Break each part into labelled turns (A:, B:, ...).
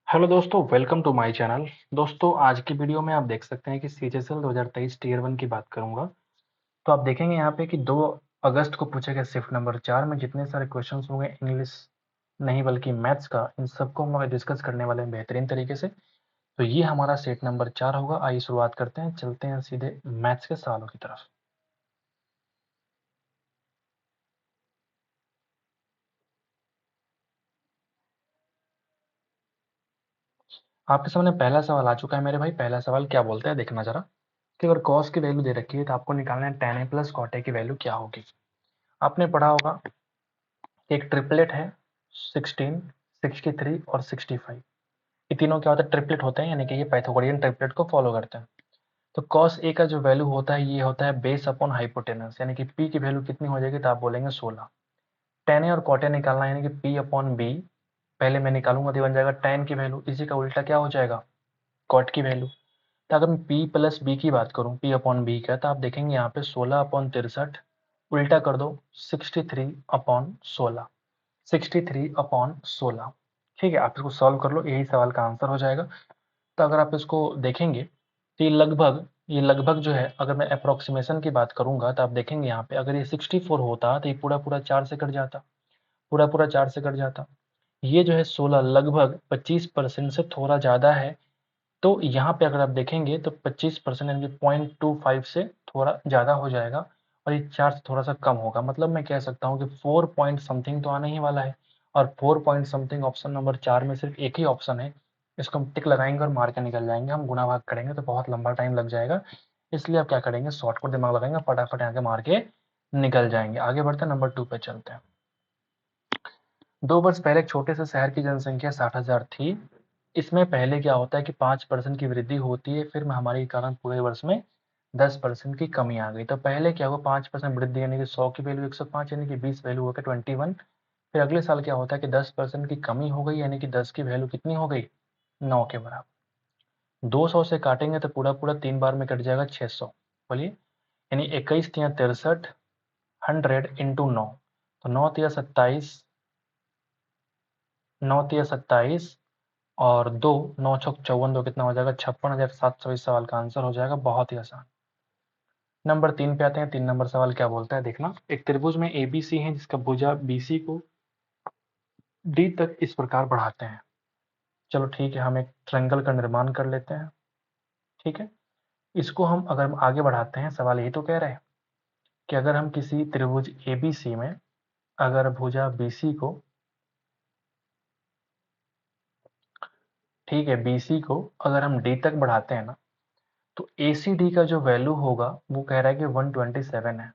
A: Hello दोस्तों, welcome to my channel. दोस्तों, आज की वीडियो में आप देख सकते हैं कि सीएचएसएल 2023 टीयर 1 की बात करूंगा। तो आप देखेंगे यहाँ पे कि 2 अगस्त को पूछा गया शिफ्ट नंबर 4 में जितने सारे क्वेश्चंस होंगे इंग्लिश नहीं बल्कि मैथ्स का, इन सबको हम लोग डिस्कस करने वाले हैं बेहतरीन तरीके से। तो ये हमारा सेट नंबर 4 होगा। आइए शुरुआत करते हैं, चलते हैं सीधे मैथ्स के सवालों की तरफ। आपके सामने पहला सवाल आ चुका है मेरे भाई। पहला सवाल क्या बोलता है, देखना जरा कि अगर कॉस की वैल्यू दे रखी है तो आपको निकालना है tan a plus cot A की वैल्यू क्या होगी। आपने पढ़ा होगा एक ट्रिपलेट है 16, 63 और 65। ये तीनों क्या होता है, ट्रिपलेट होते हैं, यानी कि ये पाइथागोरियन ट्रिपलेट को फॉलो करते हैं। तो कॉस ए का जो वैल्यू होता है ये होता है बेस अपॉन हाइपोटेनस, यानी कि पी की वैल्यू कितनी हो जाएगी तो आप बोलेंगे 16। टेन ए और कॉट ए निकालना है, यानी कि पी अपॉन बी पहले मैं निकालूंगा तो बन जाएगा टेन की वैल्यू, इसी का उल्टा क्या हो जाएगा, कॉट की वैल्यू। तो अगर मैं पी प्लस बी की बात करूं, पी अपॉन बी का, तो आप देखेंगे यहाँ पे 16/63 उल्टा कर दो 63/16, 63/16। ठीक है, आप इसको सॉल्व कर लो, यही सवाल का आंसर हो जाएगा। तो अगर आप इसको देखेंगे तो ये लगभग जो है, अगर मैं अप्रोक्सीमेशन की बात करूंगा तो आप देखेंगे यहाँ पे अगर ये 64 होता तो ये पूरा पूरा 4 से कट जाता, पूरा पूरा 4 से कट जाता। ये जो है 16 लगभग 25% से थोड़ा ज़्यादा है। तो यहाँ पे अगर आप देखेंगे तो 25% यानी कि 0.25 से थोड़ा ज़्यादा हो जाएगा, और ये 4 से थोड़ा सा कम होगा। मतलब मैं कह सकता हूँ कि 4 पॉइंट समथिंग तो आने ही वाला है। और 4 पॉइंट समथिंग ऑप्शन नंबर 4 में सिर्फ एक ही ऑप्शन है, इसको हम टिक लगाएंगे और मार के निकल जाएंगे। हम गुणा भाग करेंगे तो बहुत लंबा टाइम लग जाएगा, इसलिए आप क्या करेंगे, शॉर्टकट दिमाग लगाएंगे, फटाफट यहाँ के मार के निकल जाएंगे। आगे बढ़ते हैं, नंबर 2 पे चलते हैं। 2 वर्ष पहले एक छोटे से शहर की जनसंख्या 60,000 थी। इसमें पहले क्या होता है कि 5% की वृद्धि होती है, फिर हमारे कारण पूरे वर्ष में 10% की कमी आ गई। तो पहले क्या हुआ, 5% वृद्धि यानी कि 100 की वैल्यू 105, यानी कि 20 वैल्यू होकर 21। फिर अगले साल क्या होता है कि 10% की कमी हो गई, यानी कि 10 की वैल्यू कितनी हो गई, 9 के बराबर। 200 से काटेंगे तो पूरा पूरा 3 बार में कट जाएगा 600। बोलिए, यानी 21 × 63 100 × 9, तो 9 × 27 और 2, 9 × 6 = 54, दो कितना हो जाएगा, 56,700। इस सवाल का आंसर हो जाएगा, बहुत ही आसान। नंबर 3 पे आते हैं। 3 नंबर सवाल क्या बोलता है, देखना। एक त्रिभुज में एबीसी है जिसका भुजा बीसी को डी तक इस प्रकार बढ़ाते हैं। चलो ठीक है, हम एक ट्रायंगल का निर्माण कर लेते हैं। ठीक है, इसको हम अगर हम आगे बढ़ाते हैं, सवाल यही तो कह रहे हैं कि अगर हम किसी त्रिभुज एबीसी में अगर भुजा बीसी को, ठीक है, बीसी को अगर हम डी तक बढ़ाते हैं ना, तो ए सी डी का जो वैल्यू होगा वो कह रहा है कि 127 है।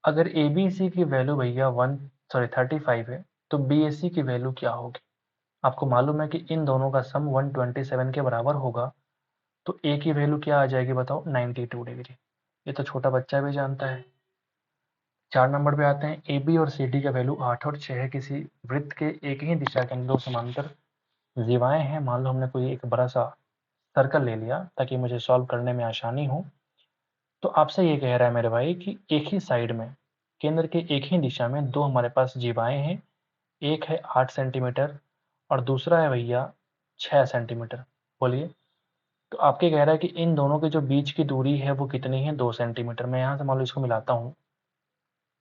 A: अगर ए बी सी की वैल्यू भैया 35 है, तो बी ए सी की वैल्यू क्या होगी। आपको मालूम है कि इन दोनों का सम 127 के बराबर होगा। तो ए की वैल्यू क्या आ जाएगी बताओ, 92 डिग्री। ये तो छोटा बच्चा भी जानता है। 4 नंबर पे आते हैं। ए बी और सी डी का वैल्यू 8 और 6 है। किसी वृत्त के एक ही दिशा के अंदर दो समांतर जीवाएं हैं। मान लो हमने कोई एक बड़ा सा सर्कल ले लिया ताकि मुझे सॉल्व करने में आसानी हो। तो आपसे ये कह रहा है मेरे भाई कि एक ही साइड में, केंद्र के एक ही दिशा में दो हमारे पास जीवाएं हैं। एक है 8 सेंटीमीटर और दूसरा है भैया 6 सेंटीमीटर। बोलिए, तो आपके कह रहा है कि इन दोनों के जो बीच की दूरी है वो कितनी है, 2 सेंटीमीटर। मैं यहाँ से मान लो इसको मिलाता हूँ,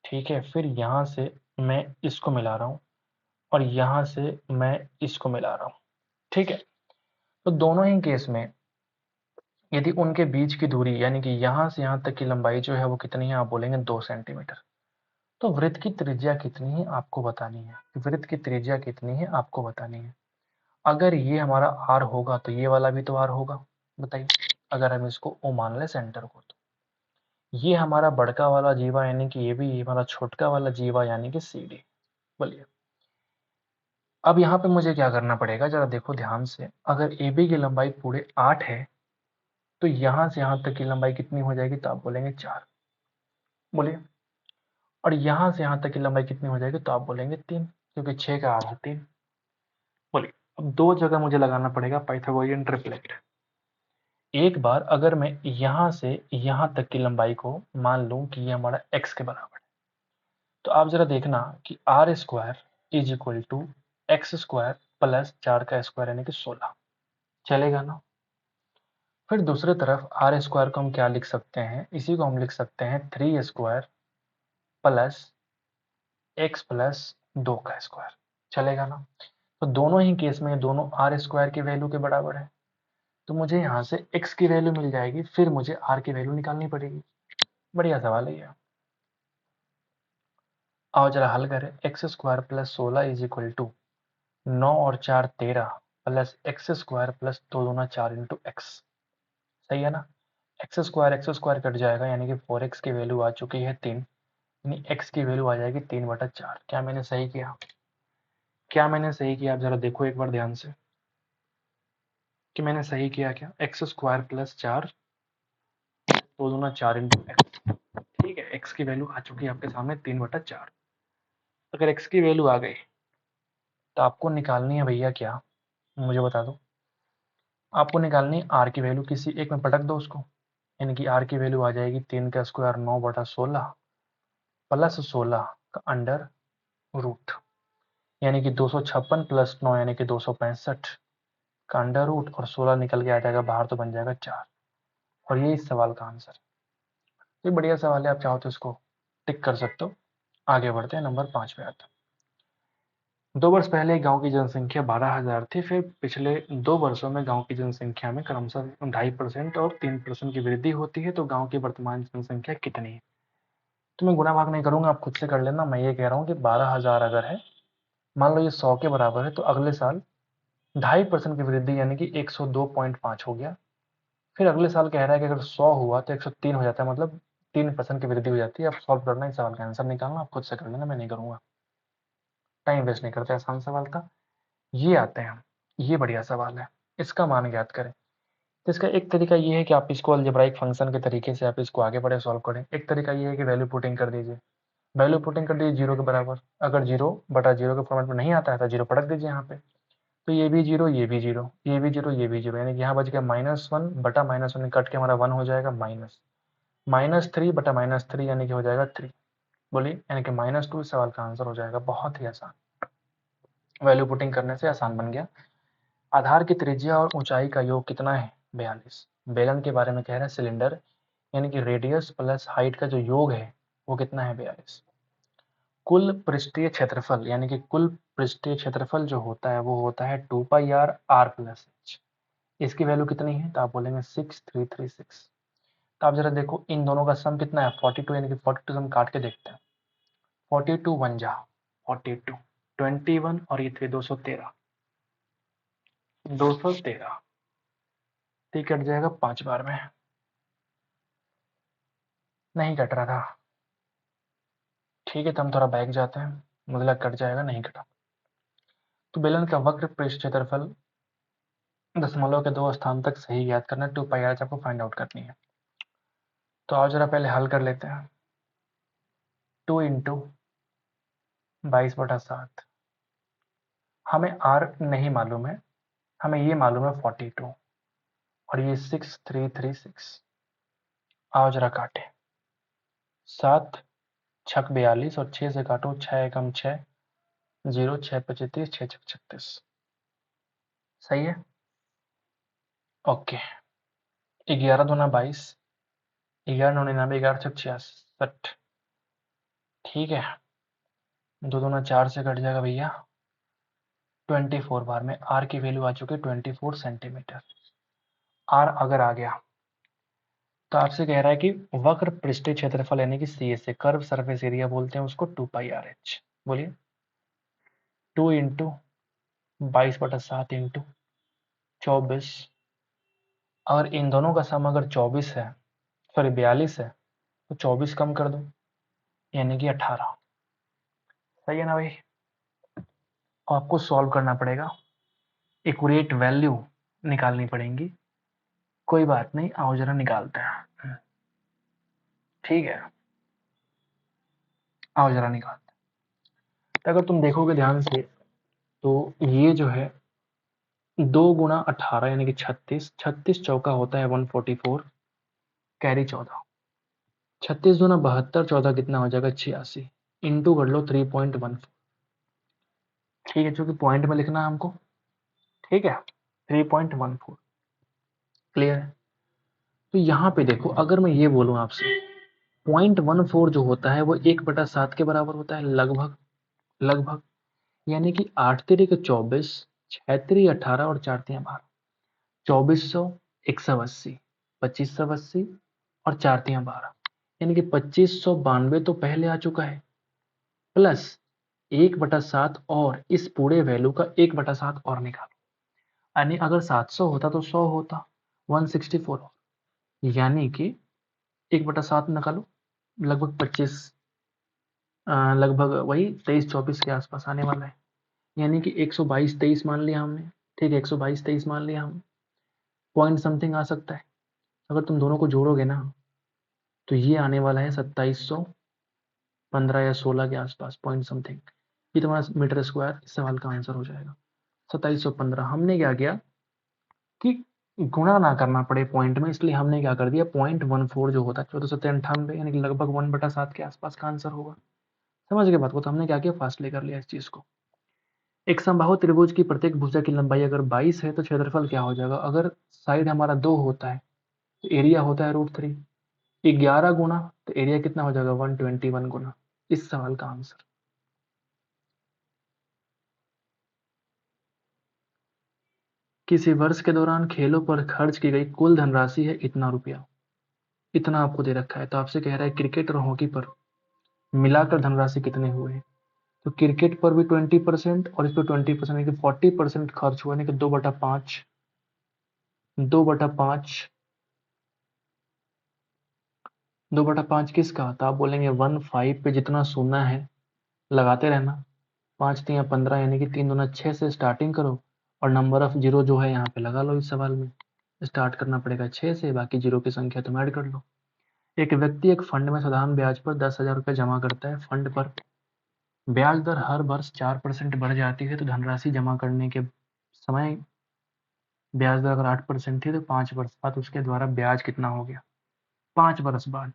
A: ठीक है, फिर यहाँ से मैं इसको मिला रहा हूँ और यहाँ से मैं इसको मिला रहा हूँ। ठीक है, तो दोनों ही केस में यदि उनके बीच की दूरी यानी कि यहाँ से यहाँ तक की लंबाई जो है वो कितनी है, आप बोलेंगे 2 सेंटीमीटर। तो वृत्त की त्रिज्या कितनी है आपको बतानी है, वृत्त की त्रिज्या कितनी है आपको बतानी है। अगर ये हमारा आर होगा तो ये वाला भी तो आर होगा, बताइए। अगर हम इसको ओ मान लें सेंटर को, तो ये हमारा बड़का वाला जीवा यानी कि ये भी हमारा छोटका वाला जीवा यानी कि सी डी। बोलिए, अब यहाँ पे मुझे क्या करना पड़ेगा, जरा देखो ध्यान से। अगर ए बी की लंबाई पूरे 8 है तो यहाँ से यहाँ तक की लंबाई कितनी हो जाएगी, तो आप बोलेंगे 4। बोलिए, और यहाँ से यहाँ तक की लंबाई कितनी हो जाएगी, तो आप बोलेंगे 3, क्योंकि 6 का आधा 3। बोलिए, अब दो जगह मुझे लगाना पड़ेगा पाइथागोरियन ट्रिपलेट। एक बार अगर मैं यहाँ से यहाँ तक की लंबाई को मान लूँ कि ये हमारा x के बराबर है, तो आप जरा देखना कि R square is equal to X square plus 4 का स्क्वायर यानी कि 16, चलेगा ना। फिर दूसरी तरफ आर स्क्वायर को हम क्या लिख सकते हैं, इसी को हम लिख सकते हैं 3 स्क्वायर प्लस एक्स प्लस 2 का स्क्वायर, चलेगा ना। तो दोनों ही केस में दोनों आर स्क्वायर की वैल्यू के बराबर है, तो मुझे यहाँ से x की वैल्यू मिल जाएगी, फिर मुझे r की वैल्यू निकालनी पड़ेगी। बढ़िया सवाल है ये। आओ जरा हल करें। X square plus 16 is equal to 9 और 4 13 प्लस एक्स स्क्वायर प्लस 2 दूना 4 इंटू एक्स, सही है ना। एक्स स्क्वायर कट जाएगा यानी कि 4x की वैल्यू आ चुकी है 3, यानी x की वैल्यू आ जाएगी 3/4। क्या मैंने सही किया? क्या मैंने सही किया? आप जरा देखो एक बार ध्यान से कि मैंने सही किया क्या। एक्स स्क्वायर प्लस 4 2 दूना 4 इंटू एक्स, ठीक है। x की वैल्यू आ चुकी है आपके सामने 3/4। अगर x की वैल्यू आ गई तो आपको निकालनी है भैया क्या, मुझे बता दो। आपको निकालनी है r की वैल्यू, किसी एक में पटक दो उसको, यानी कि r की वैल्यू आ जाएगी 3 का स्क्वायर 9/16 प्लस 16 का अंडर रूट, यानी कि 256 प्लस 9 यानी कि 265 का अंडर रूट, और 16 निकल के आ जाएगा बाहर तो बन जाएगा 4। और ये इस सवाल का आंसर। ये बढ़िया सवाल है, आप चाहो तो इसको टिक कर सकते हो। आगे बढ़ते हैं, नंबर 5 पे आते हैं। 2 वर्ष पहले गांव की जनसंख्या 12,000 थी, फिर पिछले 2 वर्षों में गांव की जनसंख्या में क्रमशः 2.5% और 3% की वृद्धि होती है, तो गांव की वर्तमान जनसंख्या कितनी है। तो मैं गुणा भाग नहीं करूंगा, आप खुद से कर लेना। मैं ये कह रहा हूँ कि 12,000 अगर है, मान लो ये 100 के बराबर है, तो अगले साल 2.5% की वृद्धि यानी कि 102.5 हो गया। फिर अगले साल कह रहा है कि अगर 100 हुआ तो 103 हो जाता है, मतलब 3% की वृद्धि हो जाती है। अब सॉल्व करना, इस सवाल का आंसर निकालना, आप खुद से कर लेना, मैं नहीं करूंगा। टाइम वेस्ट नहीं करते, आसान सवाल था। ये आते हैं हम, ये बढ़िया सवाल है। इसका मान ज्ञात करें। तो इसका एक तरीका ये है कि आप इसको अलजेब्राइक फंक्शन के तरीके से आप इसको आगे बढ़े सॉल्व करें। एक तरीका ये है कि वैल्यू पुटिंग कर दीजिए, वैल्यू पुटिंग कर दीजिए 0 के बराबर। अगर 0/0 के फॉर्मेट में नहीं आता है तो 0 पटक दीजिए यहाँ पे। तो ये भी 0, ये भी 0, ये भी 0, ये भी 0, यानी कि यहाँ बच गया -1/-1 कट के हमारा 1 हो जाएगा, -3/-3 यानी कि हो जाएगा 3। बोलिए, यानी कि -2 इस सवाल का आंसर हो जाएगा। बहुत ही आसान, वैल्यू पुटिंग करने से आसान बन गया। आधार की त्रिज्या और ऊंचाई का योग कितना है? 42। बेलन के बारे में कह रहे हैं, सिलेंडर यानी कि रेडियस प्लस हाइट का जो योग है वो कितना है? 42। कुल पृष्ठीय क्षेत्रफल यानी कि कुल पृष्ठीय क्षेत्रफल जो होता है वो होता है 2πr r प्लस h। इसकी वैल्यू कितनी है? तो आप बोलेंगे 6336। तो आप जरा देखो इन दोनों का सम कितना है? 42, यानी कि 42 हम काट के देखते हैं। 42 1 जा 42, 21 और ये थे 213, 213 ठीक कट जाएगा 5 बार में। नहीं कट रहा था, ठीक है, तो हम थोड़ा बैक जाते हैं, मुझे लगा कट जाएगा, नहीं कटा। तो बेलन का वक्र पृष्ठ क्षेत्रफल दशमलव के 2 स्थान तक सही याद करना, 2πr आपको फाइंड आउट करनी है। तो आओ जरा पहले हल कर लेते हैं। 2 इंटू 22/7, हमें r नहीं मालूम है, हमें ये मालूम है 42, और ये 6336। आओ जरा काटे, 7 छक 42 और 6 से काटो, 6 एकम 6, 0 6 25 6 छक 36, सही है। ओके, 11 दूना 22, 11 99, 11 छक 66, ठीक है। 2 दूना 4 से कट जाएगा भैया 24 बार में। आर की वैल्यू आ चुकी है 24 सेंटीमीटर। आर अगर आ गया तो आपसे कह रहा है कि वक्र पृष्ठीय क्षेत्रफल यानी कि C S A, curve surface area बोलते हैं उसको, 2πr/h। बोलिए, 2 इंटू 22/7 इंटू 24, और इन दोनों का सम अगर 24 है, सॉरी 42 है, तो 24 कम कर दो यानी कि 18, सही है ना भाई। आपको सॉल्व करना पड़ेगा, एक्यूरेट वैल्यू निकालनी पड़ेगी। कोई बात नहीं, आओ जरा निकालते हैं, ठीक है। आओ जरा निकालते हैं। तो अगर तुम देखोगे ध्यान से तो ये जो है 2 × 18 यानी कि 36, 36 चौका होता है 144, कैरी 14, 36 दूना 72, 14 कितना हो जाएगा 86, इंटू कर लो 3.14, ठीक है, चूंकि पॉइंट में लिखना है हमको ठीक है, 3.14। क्लियर है? तो यहाँ पे देखो, अगर मैं ये बोलूँ आपसे 0.14 जो होता है वो 1/7 के बराबर होता है, लगभग लगभग। यानी कि 8 तिरिक 24, 6 तिरी 18 और 4 तियां 12, 2400, 180, 2580 और 4 तियां 12, यानी कि 2592 तो पहले आ चुका है, प्लस 1/7 और इस पूरे वैल्यू का 1/7 और निकालो। यानी अगर 700 होता तो 100 होता, 164, यानी कि 1/7 निकालो, लगभग 25, लगभग वही 23-24 के आसपास आने वाला है। यानी कि 122-23 मान लिया हमने। ठीक है, 122-23 मान लिया हम, पॉइंट समथिंग आ सकता है। अगर तुम दोनों को जोड़ोगे ना तो ये आने वाला है 2715 या 16 के आसपास, पॉइंट समथिंग। ये तुम्हारा मीटर स्क्वायर इस सवाल का आंसर हो जाएगा, 2715। हमने क्या किया कि गुणा ना करना पड़े पॉइंट में, इसलिए हमने क्या कर दिया, 0.14 जो होता है 1498, यानी कि लगभग 1/7 के आसपास का आंसर होगा। समझ गए बात को? तो हमने क्या किया, फासले कर लिया इस चीज को। एक समबाहु त्रिभुज की प्रत्येक भुजा की लंबाई अगर 22 है तो क्षेत्रफल क्या हो जाएगा? अगर साइड हमारा 2 होता है तो एरिया होता है √3। 11 गुना तो एरिया कितना हो जाएगा? 121 गुना। इस सवाल का आंसर। किसी वर्ष के दौरान खेलों पर खर्च की गई कुल धनराशि है इतना रुपया। इतना आपको दे रखा है, तो आपसे कह रहा है क्रिकेट और हॉकी पर मिलाकर धनराशि कितने हुए हैं। तो क्रिकेट पर भी 20% और इस पर 20%, यानी कि 40% खर्च हुआ, यानी कि 2/5। 2/5, 2/5 किसका? तो आप बोलेंगे 1/5 पे जितना सोना है लगाते रहना। 5 तियां 15, यानी कि 3 दूना 6 से स्टार्टिंग करो और नंबर ऑफ जीरो जो है यहाँ पे लगा लो। इस सवाल में स्टार्ट करना पड़ेगा 6 से, बाकी जीरो की संख्या तुम ऐड कर लो। एक व्यक्ति एक फंड में साधारण ब्याज पर 10,000 रुपये जमा करता है। फंड पर ब्याज दर हर वर्ष 4% बढ़ जाती है, तो धनराशि जमा करने के समय ब्याज दर अगर 8% थी तो 5 वर्ष बाद उसके द्वारा ब्याज कितना हो गया? 5 वर्ष बाद।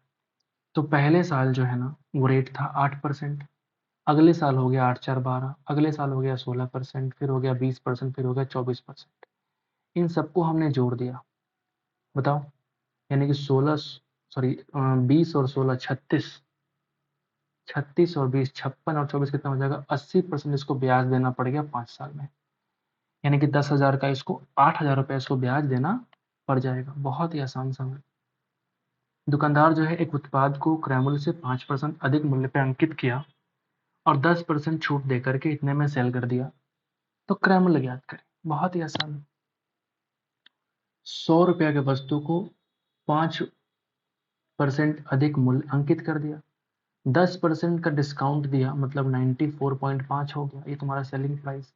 A: तो पहले साल जो है ना वो रेट था 8%, अगले साल हो गया 8×4=12, अगले साल हो गया 16%, फिर हो गया 20%, फिर हो गया 24%। इन सबको हमने जोड़ दिया, बताओ। यानी कि 16, सॉरी 20 और 16 36, 36 और 20 56 और 24 कितना हो जाएगा? 80% इसको ब्याज देना पड़ गया 5 साल में। यानी कि 10,000 का इसको 8,000 रुपये इसको ब्याज देना पड़ जाएगा। बहुत ही आसान समझ। दुकानदार जो है एक उत्पाद को क्रय मूल्य से 5% अधिक मूल्य पर अंकित किया और 10% छूट देकर के इतने में सेल कर दिया, तो क्रय मूल्य ज्ञात करें। बहुत ही आसान। 100 रुपया के वस्तु को 5% अधिक मूल्य अंकित कर दिया, 10% का डिस्काउंट दिया, मतलब 94.5 हो गया, ये तुम्हारा सेलिंग प्राइस।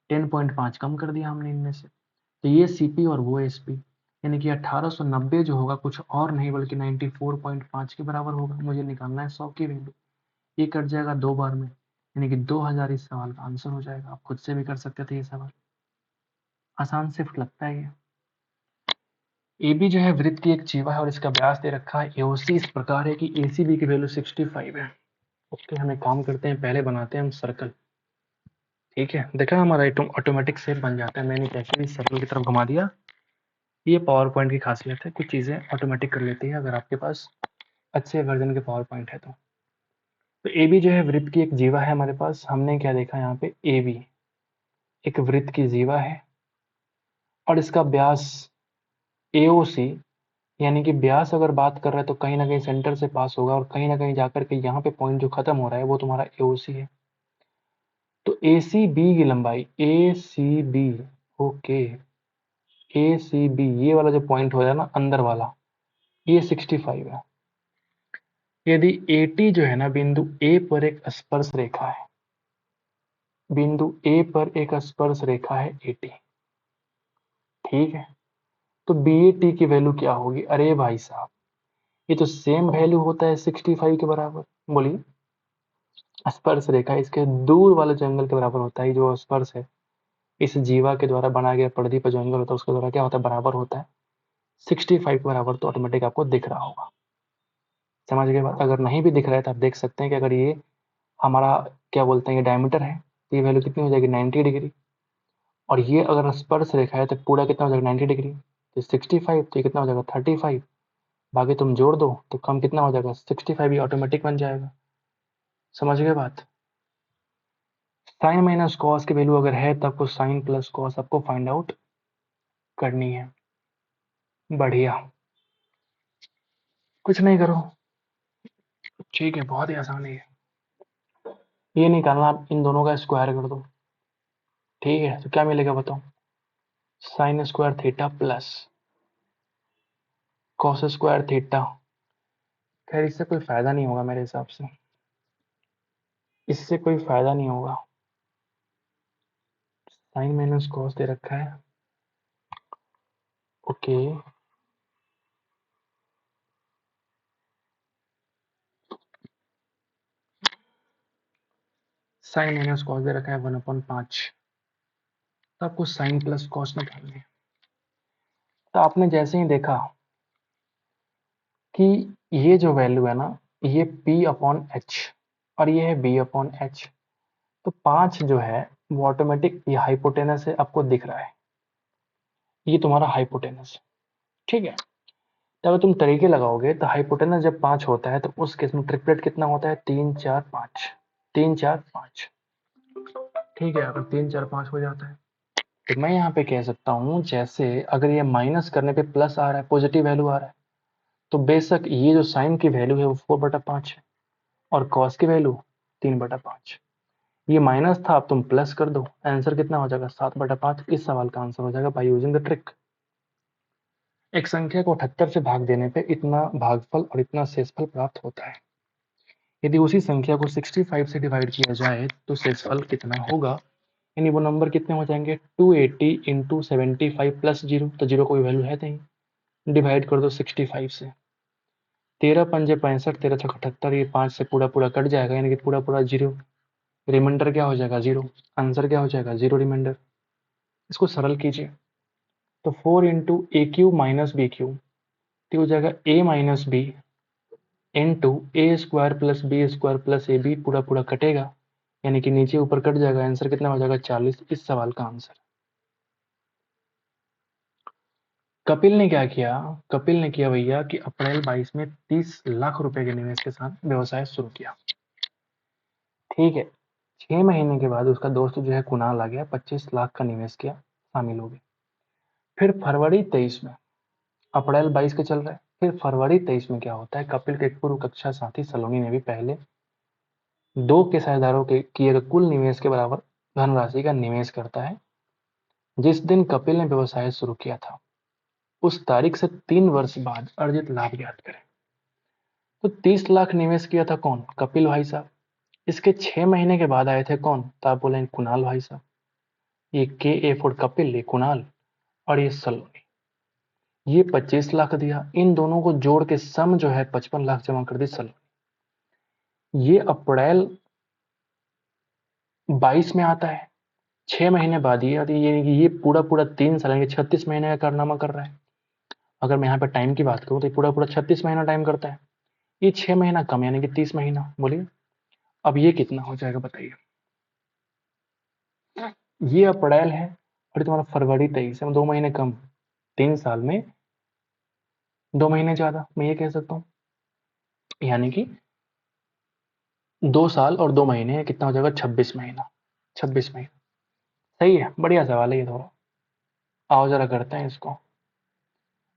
A: 10.5 कम कर दिया हमने इनमें से, तो ये सीपी और वो एसपी, यानी कि 1890 जो होगा कुछ और नहीं बल्कि 94.5 के बराबर होगा। मुझे निकालना है 100 की वैल्यू। ये कट जाएगा 2 बार में, यानी कि 2000 इस सवाल का आंसर हो जाएगा। आप खुद से भी कर सकते थे ये सवाल, आसान सिर्फ लगता है ये। ए बी जो है वृत्त की एक जीवा है और इसका व्यास दे रखा है एओसी इस प्रकार है कि ए सी बी की वैल्यू 65 है। ओके, हमें काम करते हैं, पहले बनाते हैं हम सर्कल। ठीक है, देखा हमारा ऑटोमेटिक शेप बन जाता है। मैंने कैसे इस सर्कल की तरफ घुमा दिया। ये पावर पॉइंट की खासियत है, कुछ चीज़ें ऑटोमेटिक कर लेती है अगर आपके पास अच्छे वर्जन के पावर पॉइंट है तो ए बी जो है वृत्त की एक जीवा है हमारे पास। हमने क्या देखा यहाँ पे, ए बी एक वृत्त की जीवा है और इसका व्यास एओसी, यानी कि व्यास अगर बात कर रहे हैं तो कहीं ना कहीं सेंटर से पास होगा और कहीं ना कहीं जाकर के यहाँ पे पॉइंट जो खत्म हो रहा है वो तुम्हारा एओसी है। तो ए सी बी की लंबाई, ए सी बी, ओके, ए सी बी ये वाला जो पॉइंट हो रहा है ना अंदर वाला, ये 65 है। यदि ए टी जो है ना बिंदु ए पर एक स्पर्श रेखा है, बिंदु ए पर एक स्पर्श रेखा है ए टी, ठीक है, तो बी ए टी की वैल्यू क्या होगी? अरे भाई साहब, ये तो सेम वैल्यू होता है 65 के बराबर। बोलिए, स्पर्श रेखा इसके दूर वाले जो एंगल के बराबर होता है। जो स्पर्श है इस जीवा के द्वारा बनाया गया परिधि पर जो एंगल होता है उसके द्वारा क्या होता है? बराबर होता है 65 के बराबर। तो ऑटोमेटिक आपको दिख रहा होगा। समझ गए बात? अगर नहीं भी दिख रहा है तो आप देख सकते हैं कि अगर ये हमारा क्या बोलते हैं, ये डायमीटर है तो ये वैल्यू कितनी हो जाएगी? 90 डिग्री। और ये अगर स्पर्श रेखा है तो पूरा कितना हो जाएगा 90 डिग्री, तो 65, तो ये कितना हो जाएगा 35, बाकी तुम जोड़ दो तो कम कितना हो जाएगा 65, ये ऑटोमेटिक बन जाएगा। समझ गए बात? साइन माइनस कॉस की वैल्यू अगर है तो आपको साइन प्लस कॉस आपको फाइंड आउट करनी है। बढ़िया, कुछ नहीं करो, ठीक है, बहुत ही आसान है ये निकालना, आप इन दोनों का स्क्वायर कर दो, ठीक है, तो क्या मिलेगा बताओ, sine square theta plus cos square theta. खैर इससे कोई फायदा नहीं होगा मेरे हिसाब से, इससे कोई फायदा नहीं होगा, साइन माइनस कॉस दे रखा है, ओके, साइन माइनस कॉस दे रखा है 1/5, तो आपको साइन प्लस कॉस निकालनी है। तो आपने जैसे ही देखा कि ये जो वैल्यू है ना, ये P अपॉन एच और ये है B अपॉन एच, तो 5 जो है वो ऑटोमेटिक ये हाइपोटेनस है, आपको दिख रहा है, ये तुम्हारा हाइपोटेनस, ठीक है। तो अगर तुम तरीके लगाओगे तो हाइपोटेनस जब 5 होता है तो उस केस में ट्रिपलेट कितना होता है 3 4 5, 3 4 5, ठीक है। अगर 3 4 5 हो जाता है तो मैं यहाँ पे कह सकता हूँ, जैसे अगर ये माइनस करने पे प्लस आ रहा है, पॉजिटिव वैल्यू आ रहा है, तो बेशक ये जो साइन की वैल्यू है वो 4/5 है और कॉस की वैल्यू 3/5। ये माइनस था, अब तुम प्लस कर दो, आंसर कितना हो जाएगा 7/5। इस सवाल का आंसर हो जाएगा बाय यूजिंग द ट्रिक। एक संख्या को 78 से भाग देने पे इतना भागफल और इतना शेषफल प्राप्त होता है। यदि उसी संख्या को 65 से डिवाइड किया जाए तो शेषफल कितना होगा, यानी वो नंबर कितने हो जाएंगे 280 इंटू 75 प्लस 0, तो 0 कोई वैल्यू है नहीं, डिवाइड कर दो 65 से, 13 पंजे 65, 13 छक 78, ये 5 से पूरा पूरा कट जाएगा, यानी कि पूरा पूरा 0, रिमाइंडर क्या हो जाएगा 0, आंसर क्या हो जाएगा 0 रिमाइंडर। इसको सरल कीजिए, तो 4 into A Q minus B Q, तो हो जाएगा A minus B into A square plus B square plus A B, पूरा पूरा कटेगा, यानी कि नीचे ऊपर कट जाएगा, आंसर कितना हो जाएगा 40, इस सवाल का आंसर। कपिल ने क्या किया, कपिल ने किया भैया कि अप्रैल 22 में 30 लाख रुपए के निवेश के साथ व्यवसाय शुरू किया, ठीक है। 6 महीने के बाद उसका दोस्त जो है कुणाल आ गया, 25 लाख का निवेश किया, शामिल हो गए। फिर फरवरी 23 में, अप्रैल 22 के चल रहा है, फिर फरवरी 23 में क्या होता है, कपिल के एक पूर्व कक्षा साथी सलोनी ने भी पहले 2 के साझेदारों के किए गए कुल निवेश के बराबर धनराशि का निवेश करता है। जिस दिन कपिल ने व्यवसाय शुरू किया था उस तारीख से 3 वर्ष बाद अर्जित लाभ ज्ञात करें। तो 30 लाख निवेश किया था कौन, कपिल भाई साहब। इसके 6 महीने के बाद आए थे कौन, तो आप बोले कुणाल भाई साहब। ये के ए फॉर कपिल, ये कुणाल, और ये सलोनी। ये 25 लाख दिया, इन दोनों को जोड़ के सम जो है 55 लाख जमा कर दी सलोनी। ये अप्रैल 22 में आता है, 6 महीने बाद ये पूरा पूरा 3 साल यानी 36 महीने का कारनामा कर रहा है। अगर मैं यहाँ पे टाइम की बात करूँ तो पूरा पूरा 36 महीना टाइम करता है, ये 6 महीना कम यानी कि 30 महीना। बोलिए अब ये कितना हो जाएगा बताइए। ये अप्रैल है और तुम्हारा फरवरी 23 है, 2 महीने कम, 3 साल में 2 महीने ज्यादा, मैं ये कह सकता हूँ, यानी कि 2 साल और 2 महीने कितना हो जाएगा 26 महीना, 26 महीना। सही है, बढ़िया सवाल है ये थोड़ा। आओ जरा करते हैं इसको,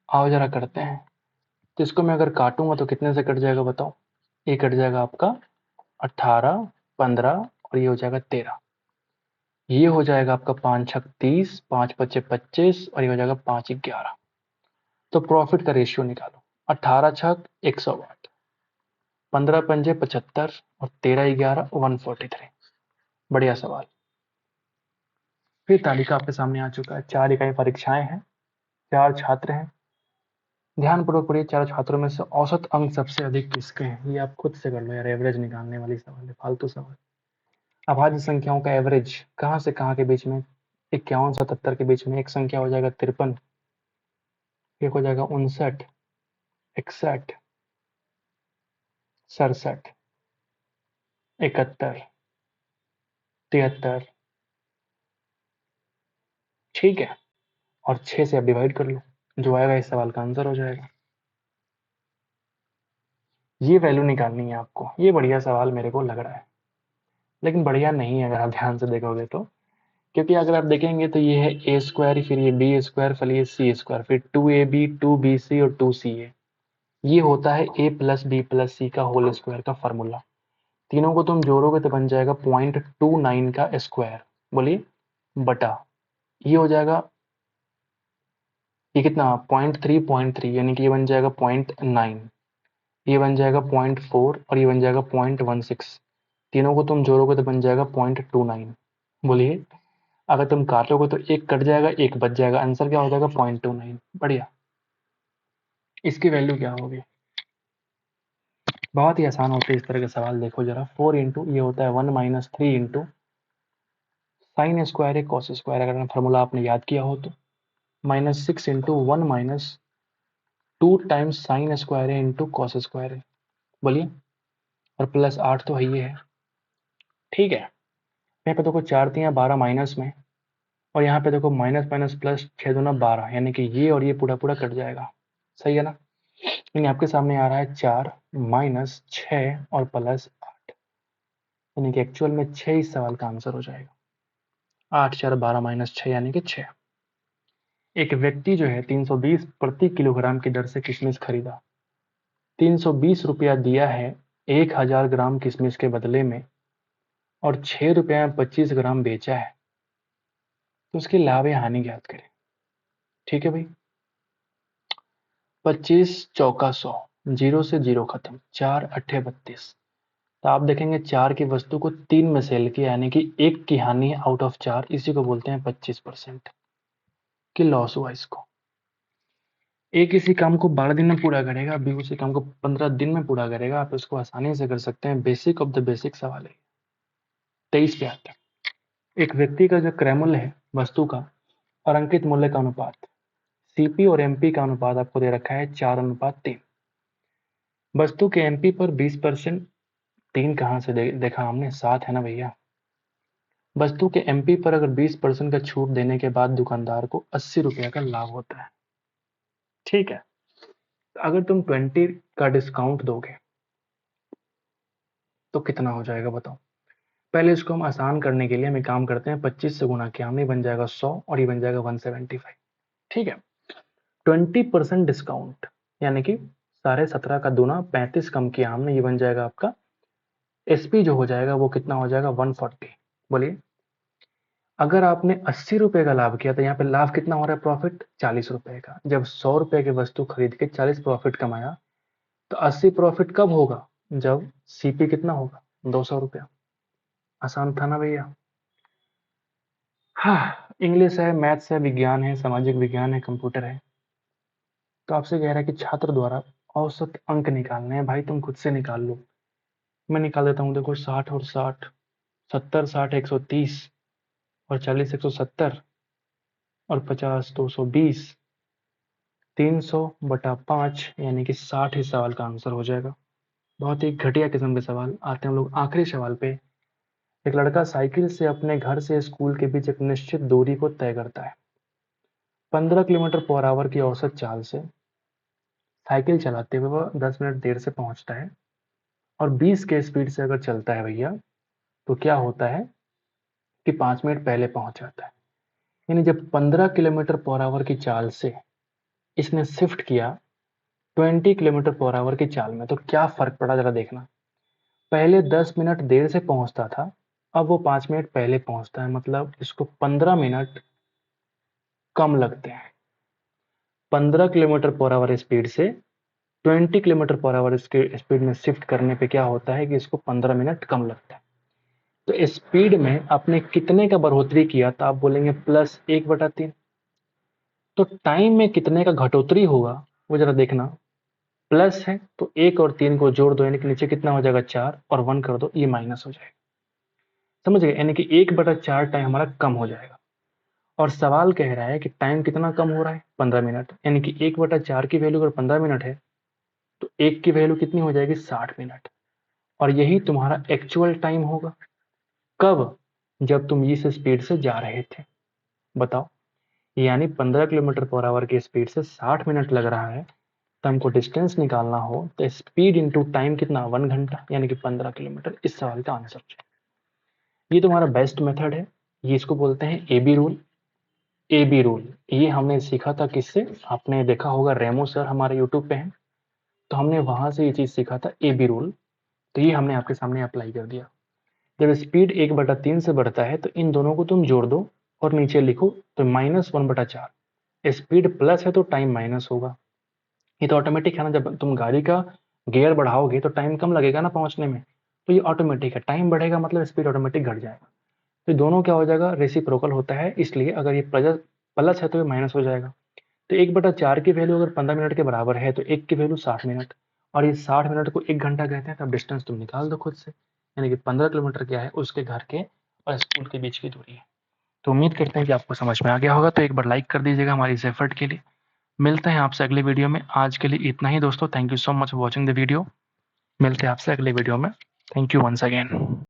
A: आओ जरा करते हैं। तो इसको मैं अगर काटूंगा तो कितने से कट जाएगा बताओ, ये कट जाएगा आपका 18, 15 और ये हो जाएगा 13, ये हो जाएगा आपका 5 छक 30, 5 पच्चे 25 और ये हो जाएगा 5 11। तो प्रॉफिट का रेशियो निकालो, 18 छक 108, 15 पंजे 75 और 13 11 143। बढ़िया सवाल। फिर तालिका आपके सामने आ चुका है, 4 इकाई परीक्षाएं हैं, 4 छात्र हैं। ध्यानपूर्वक पढ़िए, 4 छात्रों में से औसत अंक सबसे अधिक किसके हैं, ये आप खुद से कर लो यार, एवरेज निकालने वाली सवाल है, फालतू सवाल। अभाज्य संख्याओं का एवरेज कहाँ से कहाँ के बीच में, 51 77 के बीच में एक संख्या हो जाएगा 53, एक हो जाएगा 59, 61, 67, 71, 73, ठीक है, और 6 से आप डिवाइड कर लो, जो आएगा इस सवाल का आंसर हो जाएगा। ये वैल्यू निकालनी है आपको। ये बढ़िया सवाल मेरे को लग रहा है, लेकिन बढ़िया नहीं है अगर आप ध्यान से देखोगे तो, क्योंकि अगर आप देखेंगे तो ये है ए स्क्वायर, फिर ये बी स्क्वायर, फिर ये सी स्क्वायर, फिर 2ab 2bc और 2ca। ये होता है a प्लस बी प्लस सी का होल स्क्वायर का फॉर्मूला। तीनों को तुम जोड़ोगे तो बन जाएगा 0.29 का स्क्वायर, बोलिए, बटा ये हो जाएगा, ये कितना 0.3 यानी कि ये बन जाएगा 0.9, ये बन जाएगा 0.4 और ये बन जाएगा 0.16। तीनों को तुम जोड़ोगे तो बन जाएगा 0.29। बोलिए, अगर तुम काटोगे तो एक कट जाएगा, एक बच जाएगा, आंसर क्या हो जाएगा 0.29। बढ़िया। इसकी वैल्यू क्या होगी? बहुत ही आसान होते हैं इस तरह के सवाल। देखो जरा, 4 इंटू ये होता है 1 माइनस 3 इंटू साइन स्क्वायर है कॉस स्क्वायर, अगर फॉर्मूला आपने याद किया हो तो, minus 6 into 1 minus 2 times sine square है इंटू कॉस स्क्वायर है, बोलिए, और प्लस 8 तो है ही है। ठीक है, यहाँ पे देखो 4 3 12 माइनस में, और यहाँ पे देखो माइनस माइनस प्लस 6 दूना 12, यानी कि ये और ये पूरा पूरा कट जाएगा। सही है ना? यानी आपके सामने आ रहा है 4 माइनस 6 और प्लस 8, यानी कि एक्चुअल में 6 इस सवाल का आंसर हो जाएगा। 8 4 12 माइनस 6 यानी कि 6। एक व्यक्ति जो है 320 प्रति किलोग्राम की दर से किशमिश खरीदा, 320 रुपया दिया है 1000 ग्राम किशमिश के बदले में, और 6 रुपया में 25 ग्राम बेचा है, तो उसकी लाभ या हानि ज्ञात करें। ठीक है भाई, 25 चौका 100, जीरो से जीरो खत्म, 4 अट्ठे 32। तो आप देखेंगे 4 की वस्तु को 3 में सेल किया, यानी कि 1 की हानि है आउट ऑफ 4, इसी को बोलते हैं 25% की लॉस हुआ इसको। एक इसी काम को 12 दिन में पूरा करेगा, बी उसी काम को 15 दिन में पूरा करेगा। आप इसको आसानी से कर सकते हैं, बेसिक ऑफ द बेसिक सवाल है। 23 पे आता है, एक व्यक्ति का जो क्रय मूल्य है वस्तु का और अंकित मूल्य का अनुपात, सीपी और एमपी का अनुपात आपको दे रखा है 4:3। वस्तु के एमपी पर 20%, 3 कहाँ से देखा हमने, 7 है ना भैया। वस्तु के एमपी पर अगर 20% का छूट देने के बाद दुकानदार को 80 रुपया का लाभ होता है। ठीक है, अगर तुम 20 का डिस्काउंट दोगे तो कितना हो जाएगा बताओ। पहले इसको हम आसान करने के लिए हम एक काम करते हैं, 25 से गुना किया हमने, बन जाएगा 100 और ये बन जाएगा 175। ठीक है, 20% डिस्काउंट यानी कि 17.5 का दूना 35 कम किया हमने, ये बन जाएगा आपका एसपी जो हो जाएगा वो कितना हो जाएगा 140। बोलिए, अगर आपने 80 रुपए का लाभ किया तो यहाँ पे लाभ कितना हो रहा है, प्रॉफिट 40 रुपए का। जब 100 रुपए की वस्तु खरीद के 40 प्रॉफिट कमाया, तो 80 प्रॉफिट कब होगा, जब सीपी कितना होगा 200 रुपया। आसान था ना भैया? हाँ, इंग्लिश है, मैथ्स है, विज्ञान है, सामाजिक विज्ञान है, कंप्यूटर है। तो आपसे कह रहा है कि छात्र द्वारा औसत अंक निकालने हैं। भाई तुम खुद से निकाल लो, मैं निकाल देता हूँ। देखो 60 और 60, 70 60 130, और 40 170, और 50 220, 300/5 यानी कि 60 इस सवाल का आंसर हो जाएगा। बहुत ही घटिया किस्म के सवाल आते हैं हम लोग आखिरी सवाल पे। एक लड़का साइकिल से अपने घर से स्कूल के बीच एक निश्चित दूरी को तय करता है। 15 किलोमीटर पर आवर की औसत चाल से साइकिल चलाते हुए वह 10 मिनट देर से पहुंचता है, और 20 के स्पीड से अगर चलता है भैया, तो क्या होता है कि 5 मिनट पहले पहुंच जाता है। यानी जब 15 किलोमीटर पर आवर की चाल से इसने शिफ्ट किया 20 किलोमीटर पर आवर की चाल में, तो क्या फर्क पड़ा जरा देखना। पहले 10 मिनट देर से पहुंचता था, अब वो 5 मिनट पहले पहुंचता है, मतलब इसको 15 मिनट कम लगते हैं। 15 किलोमीटर पर आवर स्पीड से 20 किलोमीटर पर आवर स्पीड में शिफ्ट करने पे क्या होता है कि इसको 15 मिनट कम लगता है। तो स्पीड में आपने कितने का बढ़ोतरी किया, तो आप बोलेंगे +1/3। तो टाइम में कितने का घटोतरी होगा वो जरा देखना। प्लस है तो 1 और 3 को जोड़ दो, यानी कि नीचे कितना हो जाएगा 4, और 1 कर दो, ये माइनस हो जाएगा। समझ गए, यानी कि 1/4 टाइम हमारा कम हो जाएगा। और सवाल कह रहा है कि टाइम कितना कम हो रहा है, 15 मिनट, यानी कि 1/4 की वैल्यू अगर 15 मिनट है, तो 1 की वैल्यू कितनी हो जाएगी 60 मिनट। और यही तुम्हारा एक्चुअल टाइम होगा। कब? जब तुम इस स्पीड से जा रहे थे। बताओ, यानी 15 किलोमीटर पर आवर की स्पीड से 60 मिनट लग रहा है, तो हमको डिस्टेंस निकालना हो तो स्पीड इंटू टाइम कितना, 1 घंटा, यानी कि 15 किलोमीटर इस सवाल का आंसर। ये तुम्हारा बेस्ट मेथड है, ये इसको बोलते हैं AB रूल। AB रूल ये हमने सीखा था किससे, आपने देखा होगा रेमो सर हमारे यूट्यूब पे हैं, तो हमने वहां से ये चीज सीखा था AB रूल, तो ये हमने आपके सामने अप्लाई कर दिया। जब स्पीड 1/3 से बढ़ता है तो इन दोनों को तुम जोड़ दो और नीचे लिखो, तो -1/4। स्पीड प्लस है तो टाइम माइनस होगा, ये तो ऑटोमेटिक है ना, जब तुम गाड़ी का गियर बढ़ाओगे तो टाइम कम लगेगा ना पहुंचने में, तो ये ऑटोमेटिक है, टाइम बढ़ेगा मतलब स्पीड ऑटोमेटिक घट जाएगा। तो दोनों क्या हो जाएगा, रेसिप्रोकल होता है, इसलिए अगर ये प्लस है तो ये माइनस हो जाएगा। तो 1/4 की वैल्यू अगर 15 मिनट के बराबर है तो 1 की वैल्यू 60 मिनट, और ये 60 मिनट को 1 घंटा कहते हैं, तब डिस्टेंस तुम निकाल दो खुद से, यानी कि 15 किलोमीटर क्या है, उसके घर के और स्कूल के बीच की दूरी है। तो उम्मीद करते हैं कि आपको समझ में आ गया होगा, तो एक बार लाइक कर दीजिएगा हमारी इस एफर्ट के लिए। मिलते हैं आपसे अगले वीडियो में, आज के लिए इतना ही दोस्तों, thank you so much for watching the video. मिलते हैं आपसे अगले वीडियो में, थैंक यू वंस अगेन।